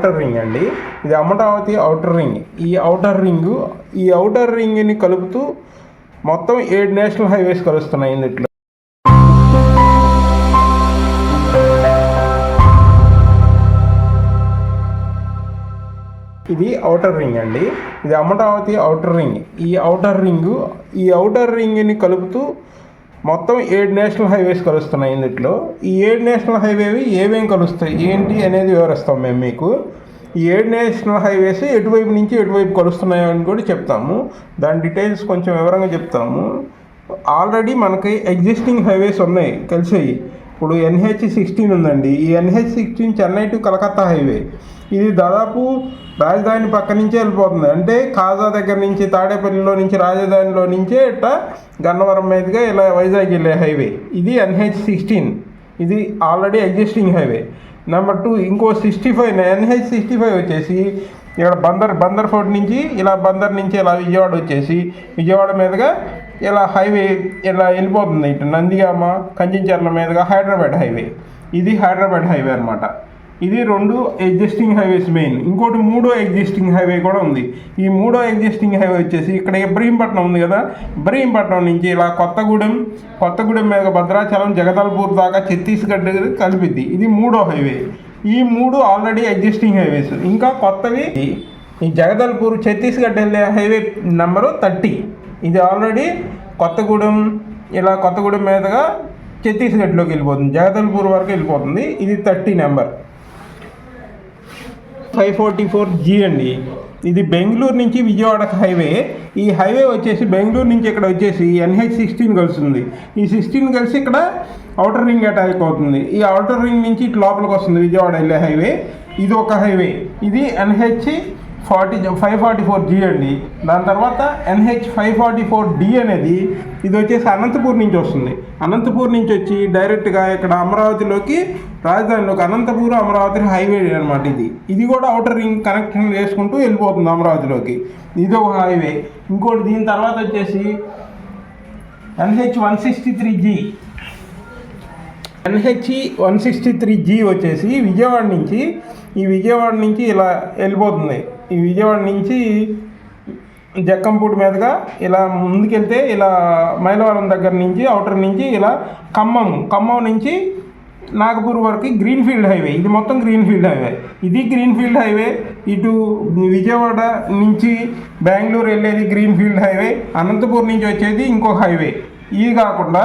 Outer ring అండి. ఇది Amaravati outer ring. ఈ ఔటర్ రింగ్ని కలుపుతూ మొత్తం 7 నేషనల్ హైవేస్ కలుస్తున్నాయి ఇందులో. ఇది ఔటర్ రింగ్ అండి. ఇది అమరావతి ఔటర్ రింగ్. ఈ ఔటర్ రింగ్ని కలుపుతూ మొత్తం 7 నేషనల్ హైవేస్ కలుస్తున్నాయి ఇందులో. ఈ 7 నేషనల్ హైవేవి ఏమేమి కలుస్తాయి ఏంటి అనేది వివరిస్తాం మేము మీకు. ఈ 7 నేషనల్ హైవేస్ ఎటువైపు నుంచి ఎటువైపు కలుస్తున్నాయో అని కూడా చెప్తాము. దాని డీటెయిల్స్ కొంచెం వివరంగా చెప్తాము. ఆల్రెడీ మనకి ఎగ్జిస్టింగ్ హైవేస్ ఉన్నాయి కలిసాయి. ఇప్పుడు NH-16 ఉందండి. ఈ NH-16 Chennai to Calcutta highway. ఇది దాదాపు రాజధాని పక్క నుంచే వెళ్ళిపోతుంది. అంటే కాజా దగ్గర నుంచి, తాడేపల్లిలో నుంచి, రాజధానిలో నుంచే ఇట్లా గన్నవరం మీదుగా ఇలా వైజాగ్ వెళ్ళే హైవే. ఇది NH-16. ఇది ఆల్రెడీ ఎగ్జిస్టింగ్ హైవే. నెంబర్ 2 ఇంకో 65 NH-65 వచ్చేసి ఇక్కడ బందర్ ఫోర్ట్ నుంచి బందర్ నుంచి ఇలా విజయవాడ వచ్చేసి విజయవాడ మీదుగా ఇలా హైవే ఇలా వెళ్ళిపోతుంది. ఇటు నందిగామ, కంచెంచర్ల మీదుగా హైదరాబాద్ హైవే. ఇది హైదరాబాద్ హైవే అనమాట. ఇది 2 ఎగ్జిస్టింగ్ హైవేస్ మెయిన్. ఇంకోటి 3వ ఎగ్జిస్టింగ్ హైవే కూడా ఉంది. ఈ 3వ ఎగ్జిస్టింగ్ హైవే వచ్చేసి ఇక్కడ ఇబ్రహీంపట్నం ఉంది కదా, ఇబ్రహీంపట్నం నుంచి ఇలా కొత్తగూడెం మీద భద్రాచలం, జగదల్పూర్ దాకా ఛత్తీస్గఢ్ కలిపిద్ది. ఇది 3వ హైవే. ఈ 3 ఆల్రెడీ ఎగ్జిస్టింగ్ హైవేస్. ఇంకా కొత్తవి ఈ జగదల్పూర్ ఛత్తీస్గఢ్ వెళ్ళే హైవే నెంబరు 30. ఇది ఆల్రెడీ కొత్తగూడెం మీదుగా ఛత్తీస్గఢ్లోకి వెళ్ళిపోతుంది, జగదల్పూర్ వరకు వెళ్ళిపోతుంది. ఇది 30 నెంబర్. 544G అండి. ఇది బెంగళూరు నుంచి విజయవాడకు హైవే. ఈ హైవే వచ్చేసి బెంగళూరు నుంచి ఇక్కడ వచ్చేసి NH-16 కలుస్తుంది. ఈ 16 కలిసి ఇక్కడ ఔటర్ రింగ్ అటాక్ అవుతుంది. ఈ ఔటర్ రింగ్ నుంచి ఇటు లోపలికి వస్తుంది విజయవాడ వెళ్ళే హైవే. ఇది ఒక హైవే. ఇది NH-544G అండి. దాని తర్వాత NH-544D అనేది ఇది వచ్చేసి అనంతపూర్ నుంచి వస్తుంది. అనంతపూర్ నుంచి వచ్చి డైరెక్ట్గా ఇక్కడ అమరావతిలోకి, రాజధానిలోకి అనంతపూర్ అమరావతి హైవే అనమాట. ఇది కూడా ఔటర్ రింగ్ కనెక్షన్ చేసుకుంటూ వెళ్ళిపోతుంది అమరావతిలోకి. ఇది ఒక హైవే. ఇంకోటి దీని తర్వాత వచ్చేసి NH-163G వచ్చేసి విజయవాడ నుంచి ఇలా వెళ్ళిపోతుంది. ఈ విజయవాడ నుంచి జక్కంపూడి మీదుగా ఇలా ముందుకెళ్తే ఇలా మైలవరం దగ్గర నుంచి ఔటర్ నుంచి ఇలా ఖమ్మం నుంచి నాగపూర్ వరకు గ్రీన్ఫీల్డ్ హైవే. ఇది మొత్తం గ్రీన్ఫీల్డ్ హైవే. ఇది గ్రీన్ఫీల్డ్ హైవే. ఇటు విజయవాడ నుంచి బెంగళూరు వెళ్ళేది గ్రీన్ఫీల్డ్ హైవే. అనంతపూర్ నుంచి వచ్చేది ఇంకో హైవే. ఇది కాకుండా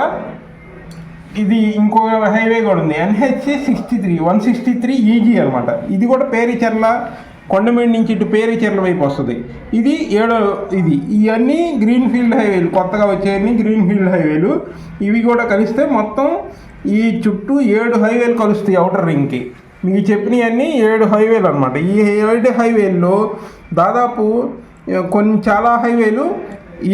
ఇది ఇంకో హైవే కూడా ఉంది, NH-163EG అనమాట. ఇది కూడా పేరిచెర్ల, కొండమేడి నుంచి ఇటు పేరిచెర్ల వైపు వస్తుంది. ఇది 7వ. ఇవన్నీ గ్రీన్ఫీల్డ్ హైవేలు, కొత్తగా వచ్చేవన్నీ గ్రీన్ఫీల్డ్ హైవేలు. ఇవి కూడా కలిస్తే మొత్తం ఈ చుట్టూ 7 హైవేలు కలుస్తాయి ఔటర్ రింగ్కి. మీకు చెప్పినవన్నీ 7 హైవేలు అనమాట. ఈ 7 హైవేల్లో దాదాపు చాలా హైవేలు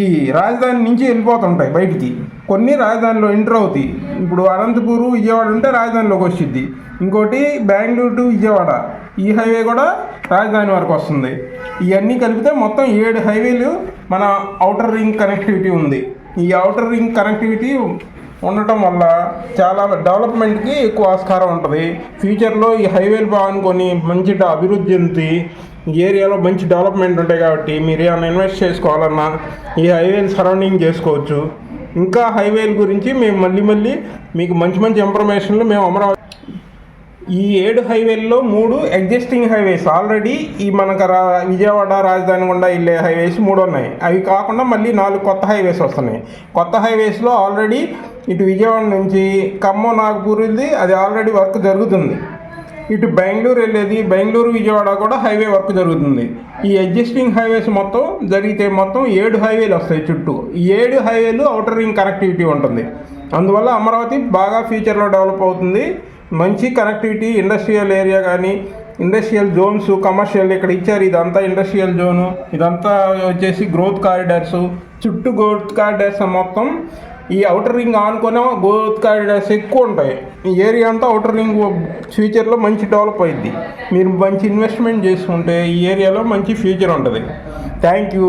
ఈ రాజధాని నుంచి వెళ్ళిపోతుంటాయి బయటికి. కొన్ని రాజధానిలో ఎంటర్ అవుతాయి. ఇప్పుడు అనంతపూరు, విజయవాడ ఉంటే రాజధానిలోకి వచ్చింది. ఇంకోటి బెంగళూరు టు విజయవాడ, ఈ హైవే కూడా రాజధాని వరకు వస్తుంది. ఇవన్నీ కలిపితే మొత్తం 7 హైవేలు మన ఔటర్ రింగ్ కనెక్టివిటీ ఉంది. ఈ ఔటర్ రింగ్ కనెక్టివిటీ ఉండటం వల్ల చాలా డెవలప్మెంట్కి ఎక్కువ ఆస్కారం ఉంటుంది. ఫ్యూచర్లో ఈ హైవేలు బాగునుకొని మంచి అభివృద్ధి చెందుతాయి. ఈ ఏరియాలో మంచి డెవలప్మెంట్ ఉంటాయి కాబట్టి మీరు ఏమైనా ఇన్వెస్ట్ చేసుకోవాలన్నా ఈ హైవేలు సరౌండింగ్ చేసుకోవచ్చు. ఇంకా హైవేల గురించి మేము మళ్ళీ మీకు మంచి ఇన్ఫర్మేషన్లు మేము అమరావతి. ఈ 7 హైవేల్లో 3 ఎగ్జిస్టింగ్ హైవేస్ ఆల్రెడీ ఈ మనకు విజయవాడ రాజధాని గుండా వెళ్ళే హైవేస్ 3 ఉన్నాయి. అవి కాకుండా మళ్ళీ 4 కొత్త హైవేస్ వస్తున్నాయి. కొత్త హైవేస్లో ఆల్రెడీ ఇటు విజయవాడ నుంచి ఖమ్మం, నాగపూర్ అది ఆల్రెడీ వర్క్ జరుగుతుంది. ఇటు బెంగళూరు వెళ్ళేది, బెంగళూరు విజయవాడ కూడా హైవే వర్క్ జరుగుతుంది. ఈ ఎగ్జిస్టింగ్ హైవేస్ మొత్తం జరిగితే మొత్తం 7 హైవేలు వస్తాయి చుట్టూ. ఈ 7 హైవేలు ఔటర్ రింగ్ కనెక్టివిటీ ఉంటుంది. అందువల్ల అమరావతి బాగా ఫ్యూచర్లో డెవలప్ అవుతుంది. మంచి కనెక్టివిటీ, ఇండస్ట్రియల్ ఏరియా కానీ, ఇండస్ట్రియల్ జోన్స్, కమర్షియల్ ఇక్కడ ఇచ్చారు. ఇదంతా ఇండస్ట్రియల్ జోను, ఇదంతా వచ్చేసి గ్రోత్ కారిడార్స్. చుట్టూ గ్రోత్ కారిడార్స్ మొత్తం ఈ ఔటర్ రింగ్ ఆనుకొని గ్రోత్ కారిడార్స్ ఎక్కువ ఉంటాయి. ఈ ఏరియా అంతా ఔటర్ రింగ్ ఫ్యూచర్లో మంచి డెవలప్ అయింది. మీరు మంచి ఇన్వెస్ట్మెంట్ చేసుకుంటే ఈ ఏరియాలో మంచి ఫ్యూచర్ ఉంటుంది. Thank you.